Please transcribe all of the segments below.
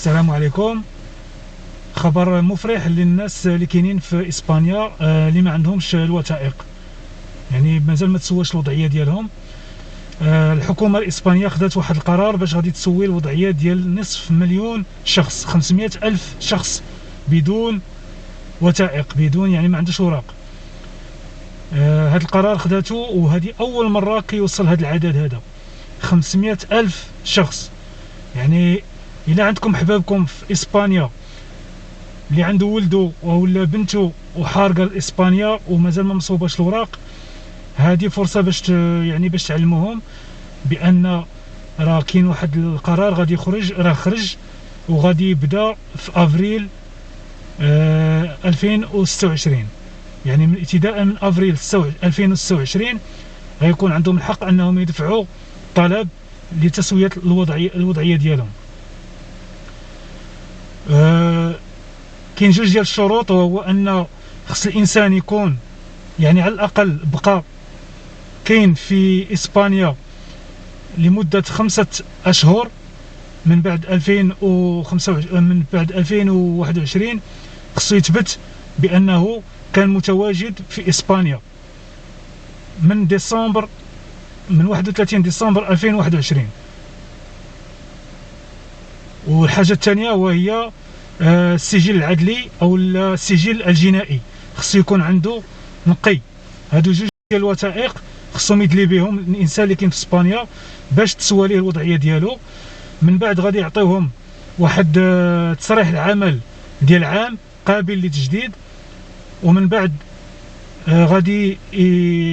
السلام عليكم. خبر مفرح للناس اللي كاينين في اسبانيا اللي ما عندهمش الوثائق، يعني مازال ما تسواش الوضعيه ديالهم. الحكومه الاسبانيه خدات واحد القرار باش غادي تسوي الوضعيه ديال نصف مليون شخص، 500 الف شخص بدون وثائق، بدون يعني ما عندوش اوراق. هذا القرار خداته، وهذه اول مره كيوصل هذا العدد هذا 500 الف شخص. يعني الا عندكم حبابكم في اسبانيا اللي عنده ولده ولا بنته وحارقه لاسبانيا ومازال ما مصوباش الاوراق، هذه فرصه باش يعني باش تعلموهم بان راه كاين واحد القرار غادي يخرج، راه خرج وغادي يبدا في افريل 2026. يعني من ابتداء من افريل 2026 غيكون عندهم الحق انهم يدفعوا طلب لتسويه الوضعيه ديالهم. كاين جوج ديال الشروط، وهو ان خص الانسان يكون يعني على الاقل بقى كاين في اسبانيا لمده 5 اشهر من بعد 2025، من بعد 2021 خصو يثبت بانه كان متواجد في اسبانيا من ديسمبر، من 31 ديسمبر 2021. والحاجه الثانيه وهي السجل العدلي او السجل الجنائي، خصو يكون عنده نقي. هادو جوج ديال الوثائق خصهم يدلي بهم الانسان اللي كاين في اسبانيا باش تسوى ليه الوضعيه ديالو. من بعد غادي يعطيوهم واحد تصريح العمل ديال عام قابل للتجديد، ومن بعد غادي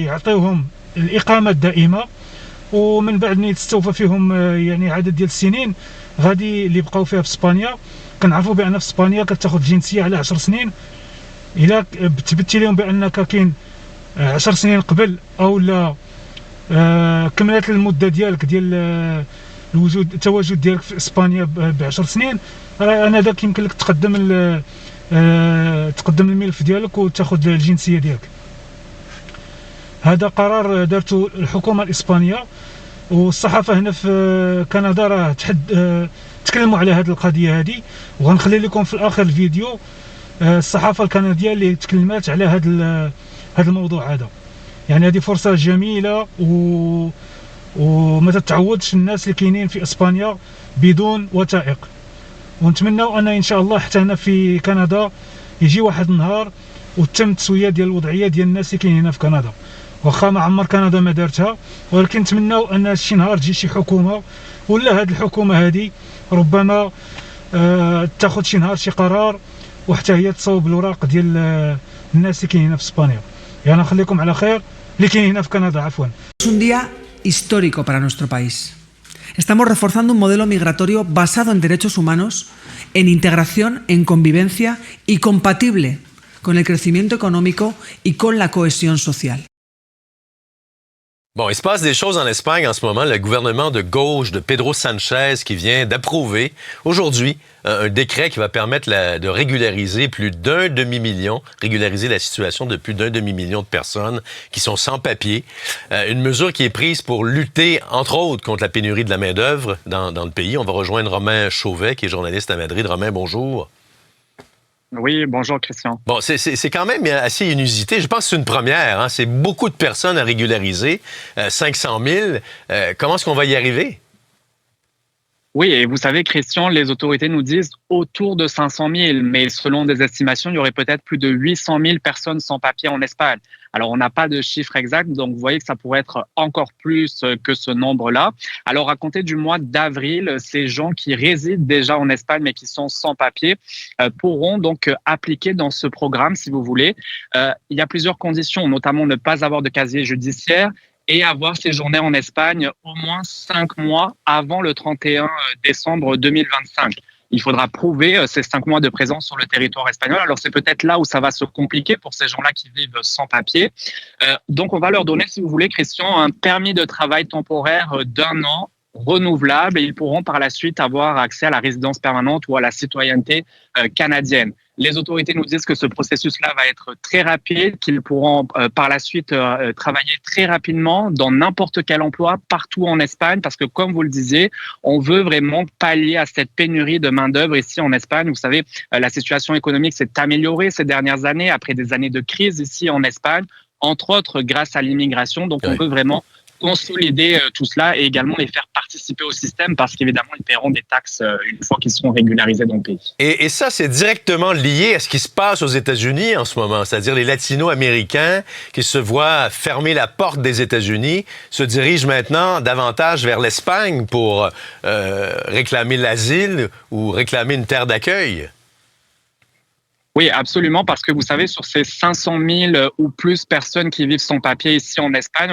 يعطيوهم الاقامه الدائمه. ومن بعد ملي تستوفى فيهم يعني عدد ديال السنين غادي اللي بقاو فيها في اسبانيا. كنعرفوا بان في اسبانيا كتاخذ الجنسيه على 10 سنين. الا تبتي لهم بانك كاين 10 سنين قبل او لا كملت المده ديالك ديال التواجد ديالك في اسبانيا ب 10 سنين، انا داك يمكن لك تقدم تقدم الملف ديالك وتاخذ الجنسيه ديالك. هذا قرار دارته الحكومه الاسبانيه، والصحافه هنا في كندا راه تكلموا على هذه القضيه هذه، وغنخلي لكم في الاخر الفيديو الصحافه الكنديه اللي تكلمات على هذا الموضوع هذا. يعني هذه فرصه جميله وما تتعودش الناس اللي كاينين في اسبانيا بدون وثائق. ونتمنوا ان ان شاء الله حتى هنا في كندا يجي واحد النهار وتم التسويه ديال الوضعيه ديال الناس اللي كاينين هنا في كندا. واخا ما عمر كندا ما دارتها، ولكن نتمنوا ان شي نهار تجي شي حكومه، ولا هذه الحكومه هذه ربما تاخذ شي نهار شي قرار وحتى هي تصوب الاوراق ديال الناس اللي كاينين هنا في اسبانيا. يعني نخليكم على خير اللي كاينين هنا في كندا. عفوا. Es un día histórico para nuestro país. Estamos reforzando un modelo migratorio basado en derechos humanos, en integración, en convivencia y compatible con el crecimiento económico y con la cohesión social. Bon, il se passe des choses en Espagne en ce moment. Le gouvernement de gauche de Pedro Sánchez qui vient d'approuver aujourd'hui un décret qui va permettre de régulariser plus d'un demi-million, régulariser la situation de plus d'un demi-million de personnes qui sont sans papier. Une mesure qui est prise pour lutter, entre autres, contre la pénurie de la main-d'œuvre dans le pays. On va rejoindre Romain Chauvet, qui est journaliste à Madrid. Romain, bonjour. Oui, bonjour Christian. Bon, c'est quand même assez inusité. Je pense que c'est une première. Hein? C'est beaucoup de personnes à régulariser, 500 000. Comment est-ce qu'on va y arriver? Oui, et vous savez, Christian, les autorités nous disent autour de 500 000, mais selon des estimations, il y aurait peut-être plus de 800 000 personnes sans papier en Espagne. Alors, on n'a pas de chiffre exact, donc vous voyez que ça pourrait être encore plus que ce nombre-là. Alors, à compter du mois d'avril, ces gens qui résident déjà en Espagne mais qui sont sans papier pourront donc appliquer dans ce programme, si vous voulez. Il y a plusieurs conditions, notamment ne pas avoir de casier judiciaire et avoir séjourné en Espagne au moins 5 mois avant le 31 décembre 2025. Il faudra prouver ces 5 mois de présence sur le territoire espagnol. Alors, c'est peut-être là où ça va se compliquer pour ces gens-là qui vivent sans papier. Donc, on va leur donner, si vous voulez, Christian, un permis de travail temporaire d'1 an renouvelable et ils pourront par la suite avoir accès à la résidence permanente ou à la citoyenneté canadienne. Les autorités nous disent que ce processus-là va être très rapide, qu'ils pourront par la suite travailler très rapidement dans n'importe quel emploi partout en Espagne, parce que comme vous le disiez, on veut vraiment pallier à cette pénurie de main-d'œuvre ici en Espagne. Vous savez, la situation économique s'est améliorée ces dernières années, après des années de crise ici en Espagne, entre autres grâce à l'immigration. Donc on veut vraiment consolider tout cela et également les faire participer au système parce qu'évidemment, ils paieront des taxes une fois qu'ils seront régularisés dans le pays. Et ça, c'est directement lié à ce qui se passe aux États-Unis en ce moment, c'est-à-dire les Latino-Américains qui se voient fermer la porte des États-Unis se dirigent maintenant davantage vers l'Espagne pour réclamer l'asile ou réclamer une terre d'accueil. Oui, absolument, parce que vous savez, sur ces 500 000 ou plus personnes qui vivent sans papier ici en Espagne,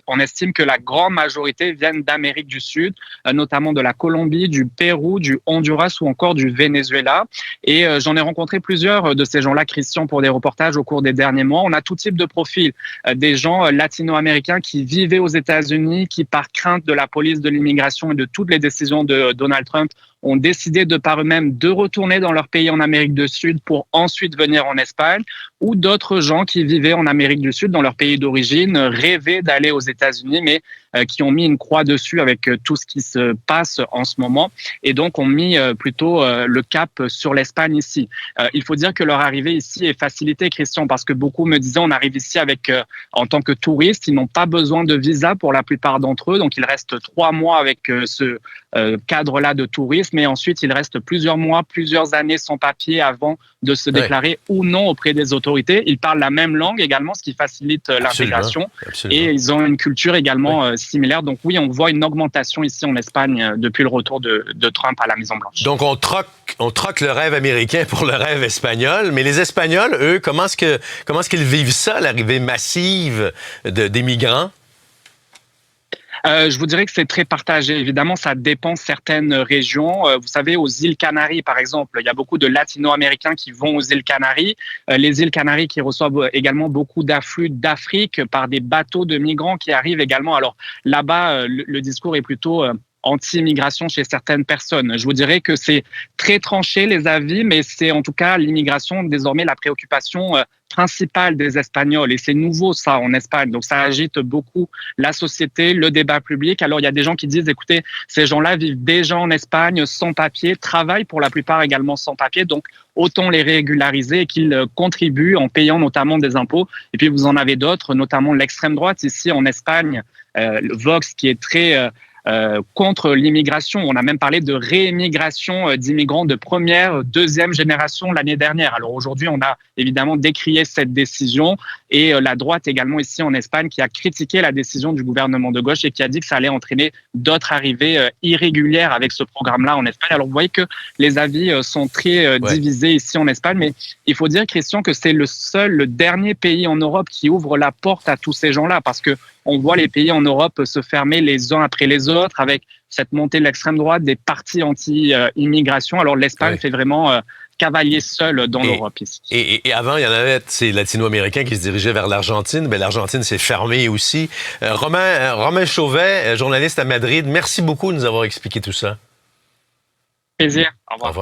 on estime que la grande majorité viennent d'Amérique du Sud, notamment de la Colombie, du Pérou, du Honduras ou encore du Venezuela. Et j'en ai rencontré plusieurs de ces gens-là, Christian, pour des reportages au cours des derniers mois. On a tout type de profils, des gens latino-américains qui vivaient aux États-Unis, qui par crainte de la police de l'immigration et de toutes les décisions de Donald Trump, ont décidé de par eux-mêmes de retourner dans leur pays en Amérique du Sud pour ensuite venir en Espagne, ou d'autres gens qui vivaient en Amérique du Sud dans leur pays d'origine, rêvaient d'aller aux États-Unis, mais qui ont mis une croix dessus avec tout ce qui se passe en ce moment, et donc ont mis plutôt le cap sur l'Espagne ici. Il faut dire que leur arrivée ici est facilitée, Christian, parce que beaucoup me disaient on arrive ici avec en tant que touristes, ils n'ont pas besoin de visa pour la plupart d'entre eux, donc ils restent 3 mois avec ce cadre-là de tourisme, mais ensuite ils restent plusieurs mois, plusieurs années sans papier avant de se déclarer ou non auprès des autorités. Ils parlent la même langue également, ce qui facilite l'intégration. Et ils ont une culture également similaire. Donc oui, on voit une augmentation ici en Espagne depuis le retour de Trump à la Maison-Blanche. Donc on troque le rêve américain pour le rêve espagnol. Mais les Espagnols, eux, comment est-ce qu'ils vivent ça, l'arrivée massive des migrants? Je vous dirais que c'est très partagé. Évidemment, ça dépend de certaines régions. Vous savez, aux îles Canaries, par exemple, il y a beaucoup de Latino-Américains qui vont aux îles Canaries. Les îles Canaries qui reçoivent également beaucoup d'afflux d'Afrique par des bateaux de migrants qui arrivent également. Alors là-bas, le discours est plutôt anti-immigration chez certaines personnes. Je vous dirais que c'est très tranché les avis, mais c'est en tout cas l'immigration désormais la préoccupation principale des Espagnols. Et c'est nouveau ça en Espagne. Donc ça agite beaucoup la société, le débat public. Alors il y a des gens qui disent, écoutez, ces gens-là vivent déjà en Espagne sans papier, travaillent pour la plupart également sans papier. Donc autant les régulariser et qu'ils contribuent en payant notamment des impôts. Et puis vous en avez d'autres, notamment l'extrême droite ici en Espagne, Vox qui est très contre l'immigration. On a même parlé de réémigration d'immigrants de première, deuxième génération l'année dernière. Alors aujourd'hui, on a évidemment décrié cette décision et la droite également ici en Espagne qui a critiqué la décision du gouvernement de gauche et qui a dit que ça allait entraîner d'autres arrivées irrégulières avec ce programme-là en Espagne. Alors vous voyez que les avis sont très divisés ici en Espagne, mais il faut dire, Christian, que c'est le dernier pays en Europe qui ouvre la porte à tous ces gens-là parce que on voit les pays en Europe se fermer les uns après les autres avec cette montée de l'extrême droite, des partis anti-immigration. Alors l'Espagne fait vraiment cavalier seul dans l'Europe ici. Et avant, il y en avait ces Latino-Américains qui se dirigeaient vers l'Argentine. Mais l'Argentine s'est fermée aussi. Romain Chauvet, journaliste à Madrid, merci beaucoup de nous avoir expliqué tout ça. Plaisir. Au revoir.